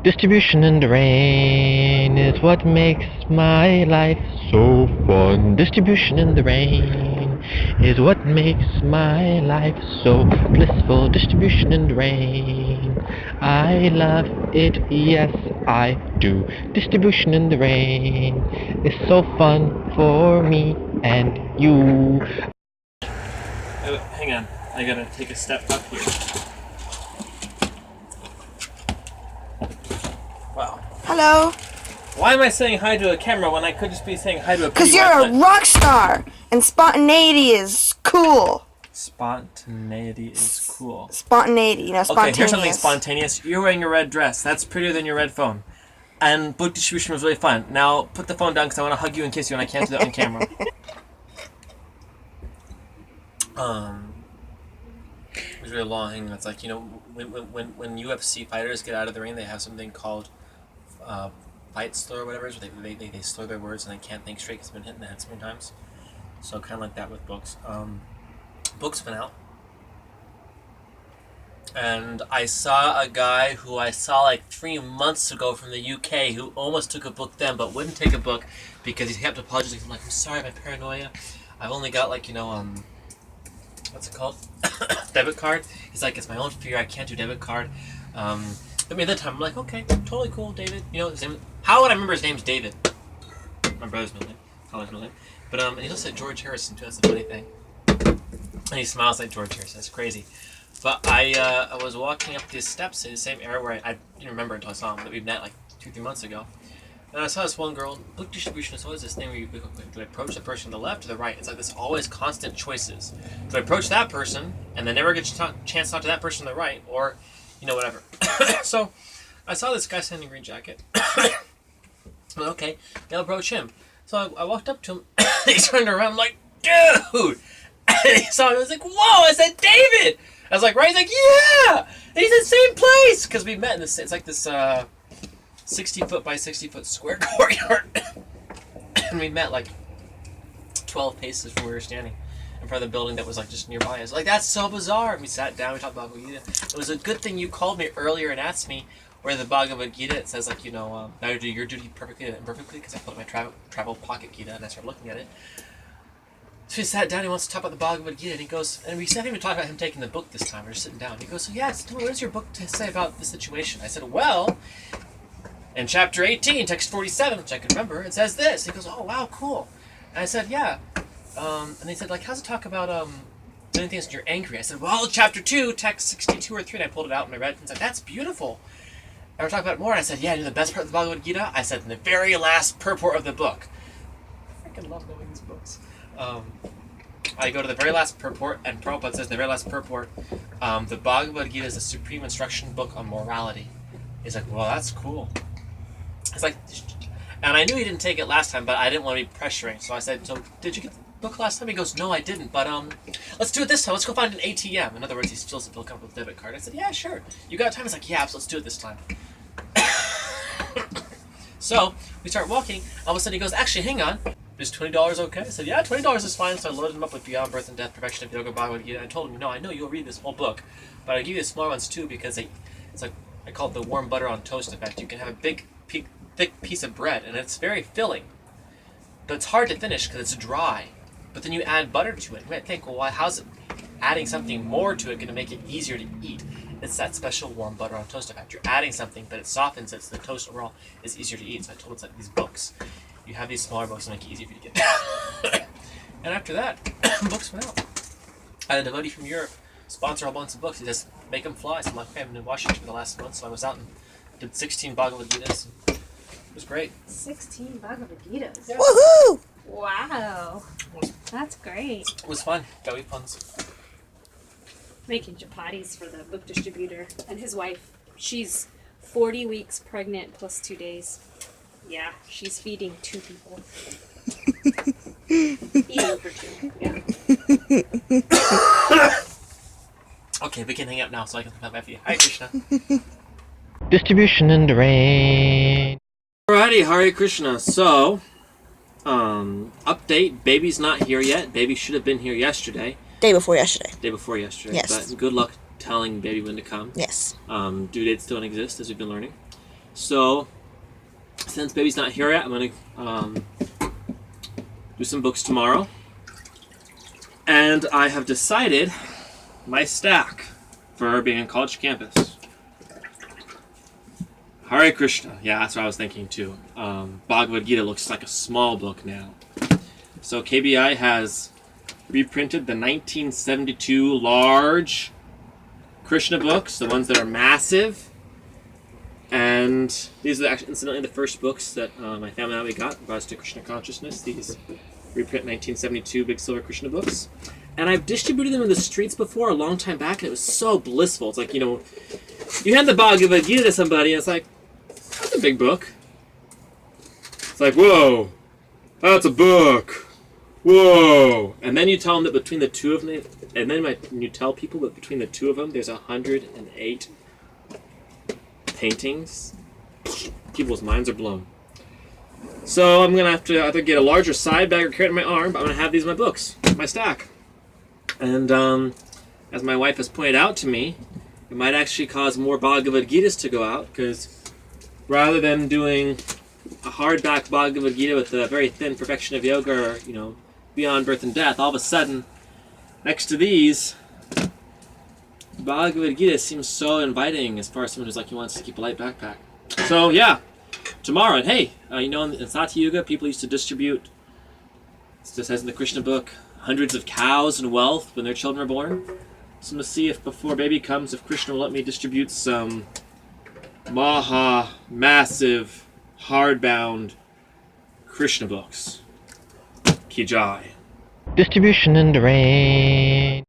Distribution in the rain is what makes my life so fun. Distribution in the rain is what makes my life so blissful. Distribution in the rain, I love it, yes I do. Distribution in the rain is so fun for me and you. Oh, hang on, I gotta take a step up here. Wow. Hello. Why am I saying hi to a camera when I could just be saying hi to a Because pretty you're a website? rock star, and spontaneity is cool. Spontaneity is cool. Spontaneity, you know, Okay, spontaneous. here's something spontaneous. You're wearing a red dress. That's prettier than your red phone. And book distribution was really fun. Now, put the phone down because I want to hug you and kiss you and I can't do that on camera. It was really long. It's like, you know, when UFC fighters get out of the ring, they have something called fight slur or whatever. So they slur their words and they can't think straight because they've been hit in the head so many times. So kind of like that with books. Books went out. And I saw a guy who I saw like 3 months ago from the UK who almost took a book then but wouldn't take a book because he kept apologizing. I'm like, I'm sorry, my paranoia. I've only got like, you know, what's it called? Debit card. He's like, it's my own fear. I can't do debit card. I mean, at that time, I'm like, okay, totally cool, David. You know, his name. How would I remember his name's David? My brother's middle name. Color's middle name. But and he looks like George Harrison too. That's the funny thing. And he smiles like George Harrison. That's crazy. But I was walking up these steps in the same area where I didn't remember until I saw him that we met like 2-3 months ago. And I saw this one girl. Book distribution is always this thing where do I approach the person to the left or the right? It's like this always constant choices. Do I approach that person and then never get a chance to talk to that person on the right, or you know, whatever. So I saw this guy standing in a green jacket. Well, okay, I'll approach him. So I walked up to him. He turned around. I'm like, dude. And he saw me. I was like, whoa! I said, David. I was like, right? He's like, yeah. And he's in the same place because we met in this. It's like this 60-foot by 60-foot square courtyard, and we met like 12 paces from where we were standing in front of the building that was like just nearby. I was like, that's so bizarre. And we sat down. We talked about Bhagavad Gita. It was a good thing you called me earlier and asked me where the Bhagavad Gita. It says like, you know, now you do your duty perfectly and imperfectly because I pulled out my travel pocket Gita and I started looking at it. So he sat down, he wants to talk about the Bhagavad Gita, and he goes, and we sat him to talk about him taking the book this time. We were sitting down. He goes, so yeah, what does your book say about the situation? I said, well, in chapter 18, text 47, which I can remember, it says this. He goes, oh, wow, cool. And I said, yeah. And they said, like, how's it talk about doing things when you're angry? I said, well, chapter 2, text 62 or 3, and I pulled it out and I read it, and said, that's beautiful. And we're talking about it more, and I said, yeah, you know the best part of the Bhagavad Gita? I said, in the very last purport of the book. I freaking love knowing these books. I go to the very last purport, and Prabhupada says in the very last purport, the Bhagavad Gita is the supreme instruction book on morality. He's like, well, that's cool. It's like, and I knew he didn't take it last time, but I didn't want to be pressuring, so I said, so did you get the book last time? He goes, no, I didn't, but let's do it this time. Let's go find an ATM. In other words, he still said he'll come up with a debit card. I said, yeah, sure. You got time? He's like, yeah, so let's do it this time. So we start walking. All of a sudden he goes, actually, hang on. Is $20 okay? I said, yeah, $20 is fine. So I loaded him up with Beyond Birth and Death, Perfection of Yoga, Bhagavad Gita. I told him, no, I know you'll read this whole book, but I'll give you the smaller ones too because it's like, I call it the warm butter on toast effect. You can have a big, thick piece of bread, and it's very filling, but it's hard to finish because it's dry. But then you add butter to it. You might think, well, how's it adding something more to it going to make it easier to eat? It's that special warm butter on toast effect. You're adding something, but it softens it, so the toast overall is easier to eat. So I told him it's like these books. You have these smaller books to make it easier for you to get. And after that, books went out. I had a devotee from Europe sponsor a whole bunch of books. He says, make them fly. So I'm like, okay, I'm in Washington for the last month, so I was out and did 16 Bhagavad Gitas. It was great. 16 Bhagavad Gitas. Yeah. Woohoo! Wow. That's great. It was fun. Got to eat puns. Making chapatis for the book distributor and his wife. She's 40 weeks pregnant plus 2 days. Yeah, she's feeding 2 people. Eating for 2. Yeah. Okay, we can hang out now so I can have Effie. Hi, Krishna. Distribution in the rain. Alrighty, Hare Krishna. So, update. Baby's not here yet. Baby should have been here yesterday. Day before yesterday. Day before yesterday. Yes. But good luck telling baby when to come. Yes. Due dates don't exist, as we've been learning. So, since baby's not here yet, I'm gonna do some books tomorrow. And I have decided my stack for being on college campus. Hare Krishna. Yeah, that's what I was thinking too. Bhagavad Gita looks like a small book now. So KBI has reprinted the 1972 large Krishna books, the ones that are massive. And these are actually, incidentally, the first books that my family and I got brought us to Krishna consciousness. These reprint 1972 big silver Krishna books. And I've distributed them in the streets before a long time back, and it was so blissful. It's like, you know, you hand the Bhagavad Gita to somebody, and it's like, that's a big book. It's like, whoa, that's a book. Whoa. And then you tell them that between the two of them, and then you tell people that between the two of them, there's 108 paintings. People's minds are blown. So I'm going to have to either get a larger side bag or carry it in my arm, but I'm going to have these in my books, my stack. And as my wife has pointed out to me, it might actually cause more Bhagavad Gitas to go out, because rather than doing a hardback Bhagavad Gita with a very thin perfection of yoga or, you know, beyond birth and death, all of a sudden, next to these, Bhagavad Gita seems so inviting as far as someone who's like, he wants to keep a light backpack. So yeah, tomorrow, and hey, you know, in Satya Yuga, people used to distribute, it says in the Krishna book, hundreds of cows and wealth when their children are born. So I'm going to see if before baby comes, if Krishna will let me distribute some massive, hardbound Krishna books. Ki Jai. Distribution in the rain.